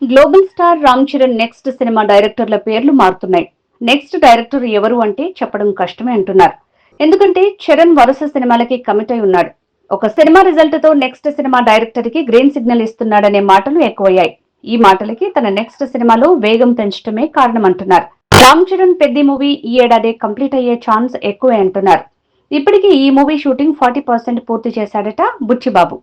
Global star Ram Charan next cinema డైరెక్టర్ల పేర్లు మారుతున్నాయి. నెక్స్ట్ డైరెక్టర్ ఎవరు అంటే చెప్పడం కష్టమే అంటున్నారు. ఎందుకంటే చరణ్ వరుస సినిమాలకి కమిట్ అయి ఉన్నాడు. ఒక సినిమా రిజల్ట్ తో నెక్స్ట్ సినిమా డైరెక్టర్ కి గ్రీన్ సిగ్నల్ ఇస్తున్నాడనే మాటలు ఎక్కువయ్యాయి. ఈ మాటలకి తన నెక్స్ట్ సినిమాలో వేగం పెంచడమే కారణం అంటున్నారు. రామ్ చరణ్ పెద్ద మూవీ ఈ ఏడాది కంప్లీట్ అయ్యే ఛాన్స్ ఎక్కువే అంటున్నారు. ఇప్పటికీ ఈ మూవీ షూటింగ్ 40% పూర్తి చేశాడట బుచ్చిబాబు.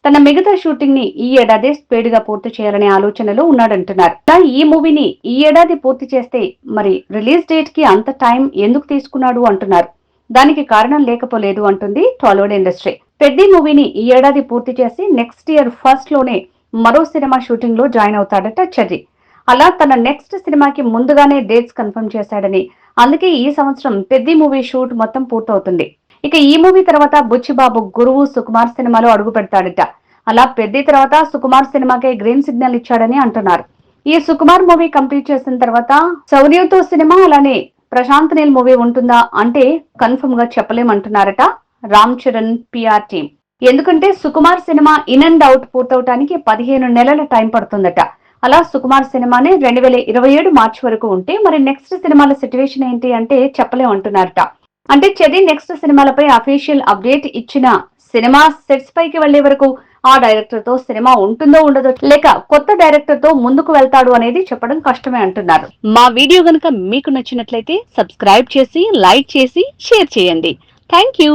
తన మిగతా షూటింగ్ ని ఈ ఏడాది స్పీడ్ గా పూర్తి చేయాలనే ఆలోచనలో ఉన్నాడంటున్నారు. ఈ మూవీని ఈ ఏడాది పూర్తి చేస్తే మరి రిలీజ్ డేట్ కి అంత టైం ఎందుకు తీసుకున్నాడు అంటున్నారు. దానికి కారణం లేకపోలేదు అంటుంది టాలీవుడ్ ఇండస్ట్రీ. పెద్ద మూవీని ఈ ఏడాది పూర్తి చేసి నెక్స్ట్ ఇయర్ ఫస్ట్ లోనే మరో సినిమా షూటింగ్ లో జాయిన్ అవుతాడట చెర్రీ. అలా తన నెక్స్ట్ సినిమాకి ముందుగానే డేట్స్ కన్ఫర్మ్ చేశాడని, అందుకే ఈ సంవత్సరం పెద్ద మూవీ షూట్ మొత్తం పూర్తవుతుంది. ఇక ఈ మూవీ తర్వాత బుచ్చిబాబు గురువు సుకుమార్ సినిమాలో అడుగు పెడతాడట. అలా పెద్ద తర్వాత సుకుమార్ సినిమాకే గ్రీన్ సిగ్నల్ ఇచ్చాడని అంటున్నారు. ఈ సుకుమార్ మూవీ కంప్లీట్ చేసిన తర్వాత శౌర్యతో సినిమా అలానే ప్రశాంత్ నీల్ మూవీ ఉంటుందా అంటే కన్ఫర్మ్ గా చెప్పలేమంటున్నారట రామ్ చరణ్ పిఆర్ టీమ్. ఎందుకంటే Sukumar cinema in and out పూర్తవటానికి 15 నెలల టైం పడుతుందట. అలా సుకుమార్ సినిమానే 2027 మార్చి వరకు ఉంటే మరి నెక్స్ట్ సినిమాల సిచ్యువేషన్ ఏంటి అంటే చెప్పలేమంటున్నారట. అంటే చెర్రీ నెక్స్ట్ సినిమాలపై అఫీషియల్ అప్డేట్ ఇచ్చిన సినిమా సెట్స్ పైకి వెళ్లే వరకు ఆ డైరెక్టర్ తో సినిమా ఉంటుందో ఉండదో, లేక కొత్త డైరెక్టర్ తో ముందుకు వెళ్తాడు అనేది చెప్పడం కష్టమే అంటున్నారు. మా వీడియో గనుక మీకు నచ్చినట్లయితే సబ్స్క్రైబ్ చేసి, లైక్ చేసి, షేర్ చేయండి. Thank you.